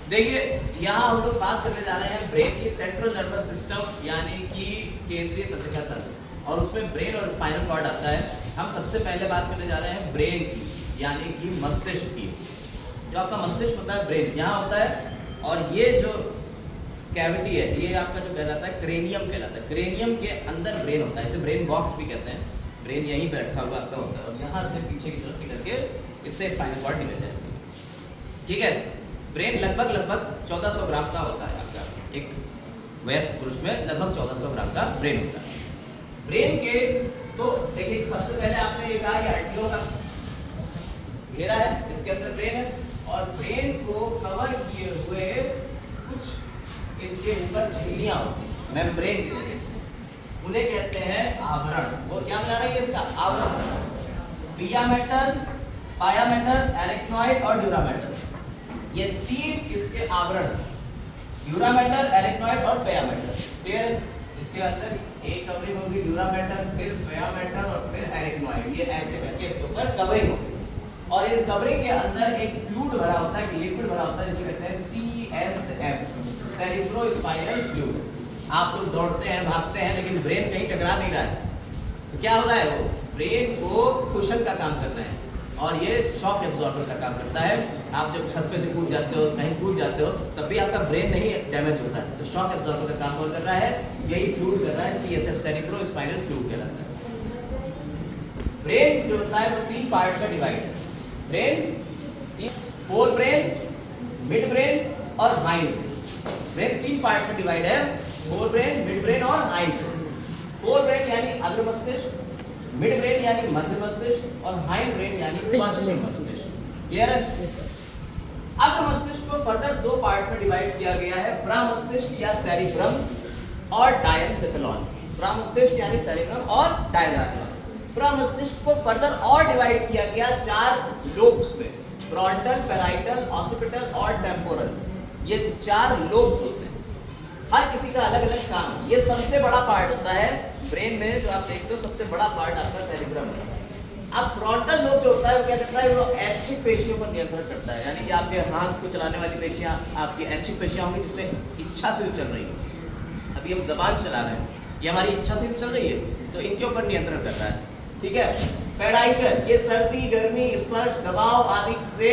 देखिए यहाँ हम लोग बात करने जा रहे हैं ब्रेन की सेंट्रल नर्वस सिस्टम यानी कि केंद्रीय तंत्रिका तंत्र और उसमें ब्रेन और स्पाइनल कॉर्ड आता है। हम सबसे पहले बात करने जा रहे हैं ब्रेन की यानी कि मस्तिष्क की। जो आपका मस्तिष्क होता है ब्रेन यहाँ होता है और ये जो कैविटी है ये आपका जो कहलाता है क्रेनियम कहलाता है। क्रेनियम के अंदर ब्रेन होता है, इसे ब्रेन बॉक्स भी कहते हैं। ब्रेन यहीं पे रखा हुआ आपका होता है और यहाँ से पीछे की तरफ निकल के इससे स्पाइनल कॉर्ड निकल जाएगी। ठीक है, ब्रेन लगभग 1400 ग्राम का होता है आपका। एक वयस्क पुरुष में लगभग 1400 ग्राम का ब्रेन होता है। ब्रेन के तो देखिए सबसे पहले आपने ये कहा ये हड्डियों का घेरा है, इसके अंदर ब्रेन है और ब्रेन को कवर किए हुए कुछ इसके ऊपर झिल्लियां होती हैं, मेम्ब्रेन कहते हैं, उन्हें कहते हैं आवरण। वो क्या बना रहा है इसका आवरण, विया मैटर, पाया मैटर, एरिक्नॉइड और ड्यूरामैटर, ये तीन इसके आवरण, ड्यूरामैटर, एरिक्नॉइड और पाया मैटर। क्लियर है? इसके अंदर एक कवरिंग होगी ड्यूरामैटर, फिर पाया मैटर और फिर एरिक्नॉइड, ये ऐसे करके इसके ऊपर कवरिंग होगी और इन कवरिंग के अंदर एक फ्लूइड भरा होता है, लिक्विड भरा होता है जिसे कहते हैं CSF, सेरिब्रोस्पाइनल फ्लूइड। आप लोग दौड़ते हैं, भागते हैं, लेकिन ब्रेन कहीं टकरा नहीं रहा है, तो क्या हो रहा है? वो ब्रेन को कुशन का काम कर रहे हैं और ये शॉक एब्जॉर्बर का काम करता है। आप जब छत पे से कूद जाते हो, कहीं कूद जाते हो, तब भी आपका ब्रेन नहीं डैमेज होता है, तो शॉक एब्जॉर्बर का काम कौन कर रहा है? यही फ्लूइड कर रहा है, CSF, सेरिब्रोस्पाइनल फ्लूइड कहलाता है। ब्रेन जो होता है वो तीन पार्ट में डिवाइड है। Brain fore brain, mid brain और हाइंड ब्रेन। ब्रेन तीन पार्ट में डिवाइड है, फोर ब्रेन, मिड ब्रेन और हाइंड ब्रेन। फोर ब्रेन यानी अग्र मस्तिष्क, मिड ब्रेन यानी मध्य मस्तिष्क और हाइंड ब्रेन यानी पश्चिम मस्तिष्क। क्लियर है? अग्र मस्तिष्क को फर्दर दो पार्ट में डिवाइड किया गया है, प्रामस्तिष्क या सेरिब्रम और डायनसेफेलॉन। प्रामस्तिष्क यानी सेरिब्रम और डायनसेफेलॉन। प्रामस्तिष्क को फर्दर और डिवाइड किया गया चार लोब्स में, फ्रंटल, पैराइटल, ऑसिपिटल और टेम्पोरल। ये चार लोब्स होते हैं, हर किसी का अलग अलग काम है। ये सबसे बड़ा पार्ट होता है ब्रेन में, जो आप देखते हो सबसे बड़ा पार्ट आपका सेरिब्रम है। अब फ्रंटल लोब जो होता है वो क्या करता है? वो ऐच्छिक पेशियों पर नियंत्रण करता है, यानी कि आपके हाथ को चलाने वाली पेशियां आपकी ऐच्छिक पेशियां होंगी जिससे इच्छा से चल रही है। अभी हम जबान चला रहे हैं, ये हमारी इच्छा से चल रही है, तो इनके ऊपर नियंत्रण करता है। ठीक है? पैराइटल ये सर्दी, गर्मी, स्पर्श, दबाव आदि से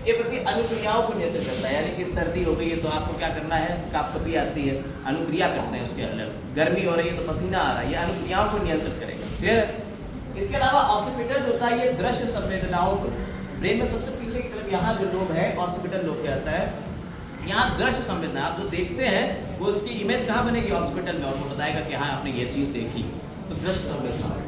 ये प्रति अनुक्रियाओं को नियंत्रित करता है, यानी कि सर्दी हो गई है तो आपको क्या करना है? कपकपी आती है, अनुक्रिया करते हैं उसके अंदर। गर्मी हो रही है तो पसीना आ रहा है, ये अनुक्रियाओं को नियंत्रित करेगा। क्लियर है? इसके अलावा ऑसिपिटल जो होता है ये दृश्य संवेदनाओं को, ब्रेन में सबसे पीछे की तरफ यहाँ जो लोब है ऑसिपिटल लोब कहलाता है, यहाँ दृश्य संवेदना आप जो देखते हैं वो उसकी इमेज कहाँ बनेगी? हॉस्पिटल में, और वो बताएगा कि हाँ आपने ये चीज़ देखी, तो दृश्य संवेदना।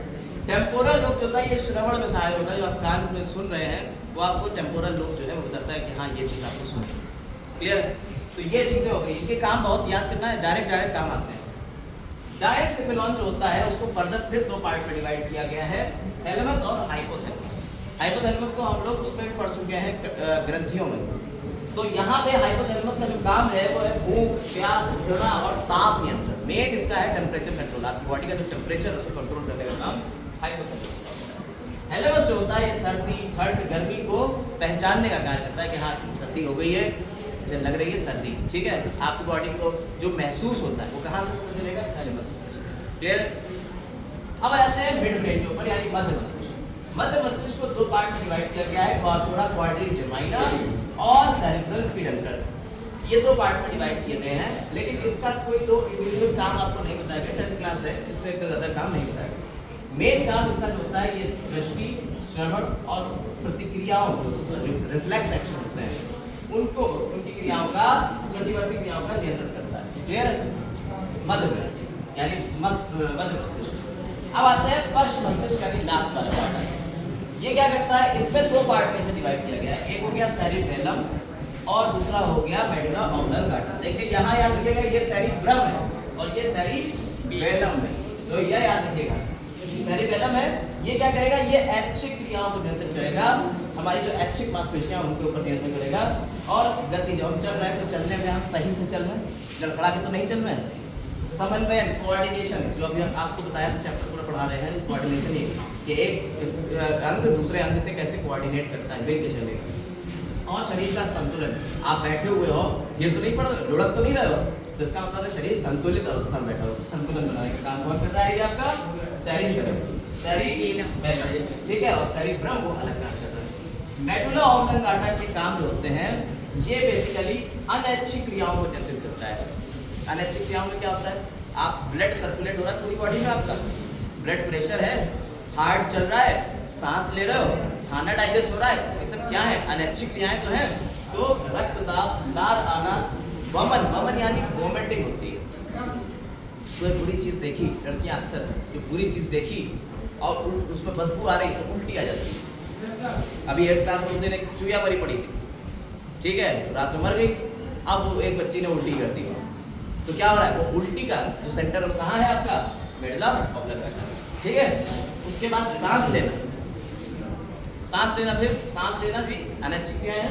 टेम्पोरल लोब जो होता है ये श्रवण में सहायक होता है, जो आप कान में सुन रहे हैं वो आपको टेम्पोरल लोब जो है वो बताता है कि हाँ ये चीज़ आपने सुनी। क्लियर? तो ये चीज़ें हो गई, इनके काम बहुत याद करना है, डायरेक्ट काम आते हैं। डायनसेफेलॉन जो होता है उसको फर्दर फिर दो पार्ट में डिवाइड किया गया है, थैलेमस और हाइपोथैलेमस। हाइपोथैलेमस को हम लोग उसमें भी पढ़ चुके हैं ग्रंथियों में। तो यहाँ पे हाइपोथैलेमस का जो काम है वो है भूख, प्यास, घृणा और ताप नियंत्रण। मेन इसका है टेम्परेचर कंट्रोल, आपकी बॉडी का जो टेम्परेचर है उसको कंट्रोल करने का काम हाइपोथैलेमस का होता है। थैलेमस जो होता है ये सर्दी, ठंड, गर्मी को पहचानने का कार्य करता है कि हाँ सर्दी हो गई है, इसे लग रही है सर्दी। ठीक है? आपकी बॉडी को जो महसूस होता है वो कहाँ से पता चलेगा? थैलेमस से। क्लियर? अब आते हैं मिड ब्रेन के ऊपर यानी मध्य मस्तिष्क। मध्य मस्तिष्क को दो पार्ट में डिवाइड किया गया है, कॉर्पोरा क्वाड्रिजेमिना और सेरिब्रल पेडंकल। ये दो पार्ट में डिवाइड किए गए हैं, लेकिन इसका कोई दो इंडिविजुअल काम आपको नहीं बताया गया, 10th क्लास है इसमें इतना ज़्यादा काम नहीं बताया गया। मेन काम इसका जो होता है ये दृष्टि, श्रवण और प्रतिक्रियाओं, रिफ्लेक्स एक्शन होते हैं, उनको उनकी क्रियाओं का, प्रतिवर्ती क्रियाओं का नियंत्रण करता है। क्लियर है? मध्य ब्रेन यानी मध्य मस्तिष्क। अब आते हैं पश्च मस्तिष्क यानी लास्ट वाला पार्ट है। ये क्या करता है? इसमें दो पार्ट में से डिवाइड किया गया है, एक हो गया सेरिबेलम और दूसरा हो गया मेडुला ऑब्लंगाटा। देखिए यहाँ याद रखिएगा ये सेरिब्रम है और ये सेरिबेलम है, तो यह याद रखिएगा। सेरिबेलम है, ये क्या करेगा? ये ऐच्छिक क्रियाओं को नियंत्रित करेगा, हमारी जो ऐच्छिक मांसपेशियां उनके ऊपर नियंत्रण करेगा। और गति, जब हम चल रहे हैं तो चलने में हम सही से चल रहे हैं, लड़खड़ा के तो नहीं चल रहे हैं। समन्वय, कोऑर्डिनेशन, जो अभी हम आपको बताया था चैप्टर पूरा पढ़ा रहे हैं, कोऑर्डिनेशन ये कि एक अंग दूसरे अंग से कैसे कोऑर्डिनेट करता है, मिलके चलेगा। और शरीर का संतुलन। आप बैठे हुए हो, गिर तो नहीं पड़ रहे, लुढ़क तो नहीं रहे हो, तो इसका मतलब है शरीर संतुलित अवस्था में बैठा हो। संतुलन बनाने का काम कौन कर रहा है? ये आपका सेरिबेलम, सेरिबेलम, ठीक है। और सेरिब्रम वो अलग काम कर रहा है। मेडुला ऑब्लंगाटा के काम जो होते हैं ये बेसिकली अनैच्छिक क्रियाओं को नियंत्रित करता है। अनैच्छिक क्रियाओं में क्या होता है? आप ब्लड सर्कुलेट हो रहा है पूरी बॉडी में, आपका ब्लड प्रेशर है, हार्ट चल रहा है, सांस ले रहे हो, खाना डाइजेस्ट हो रहा है, ये सब क्या है? अनैच्छिक क्रियाएं तो हैं। तो रक्त दाब, लार आना, वमन, वमन यानी वोमिटिंग होती है। कोई बुरी चीज देखी, लड़कियां अक्सर जो बुरी चीज देखी और उसमें बदबू आ रही तो उल्टी आ जाती है। अभी 8th क्लास में दिन एक चूया मरी पड़ी थी, ठीक है, रात में मर गई। अब वो एक बच्ची ने उल्टी कर दी, तो क्या हो रहा है? वो उल्टी का जो सेंटर कहाँ है आपका? मेडुला ऑब्लंगाटा, ठीक है। उसके बाद सांस लेना, सांस लेना, फिर सांस लेना भी अनैच्छिक क्रिया है।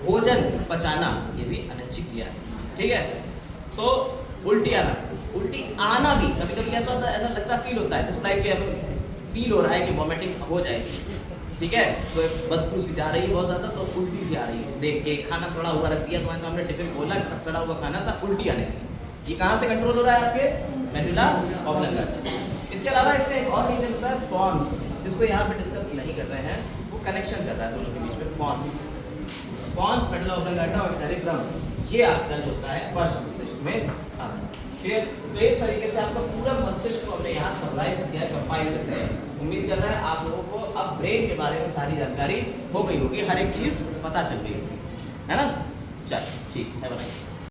भोजन पचाना ये भी अनैच्छिक क्रिया है, ठीक है। तो उल्टी आना, उल्टी आना भी कभी कभी कैसा होता है, ऐसा लगता है, फील होता है जस्ट लाइक फील हो रहा है कि वॉमिटिंग हो जाएगी, ठीक है। तो बदबू सी जा रही है बहुत ज़्यादा, तो उल्टी सी आ रही है देख के। खाना सड़ा हुआ रख दिया तुम्हारे सामने, टिफिन खोला, सड़ा हुआ खाना था, उल्टी आने की। ये कहाँ से कंट्रोल हो रहा है? आपके मेडुला ऑब्लंगाटा। इसके अलावा इसमें एक और रीजन होता है पॉन्स, जिसको यहाँ पे डिस्कस नहीं कर रहे हैं, वो कनेक्शन कर रहा है दोनों के बीच में। पॉन्स, पॉन्स, मेडुला ऑब्लंगाटा और सेरिब्रम, ये आपका जो होता है पश्च मस्तिष्क में आता है। फिर तो इस तरीके से आपका पूरा मस्तिष्क को हमने यहाँ समराइज किया है, कंपाइल करते हैं। उम्मीद कर रहा है आप लोगों को अब ब्रेन के बारे में सारी जानकारी हो गई होगी, हर एक चीज़ पता चल गई होगी, है ना? चलो ठीक है, बनाइए।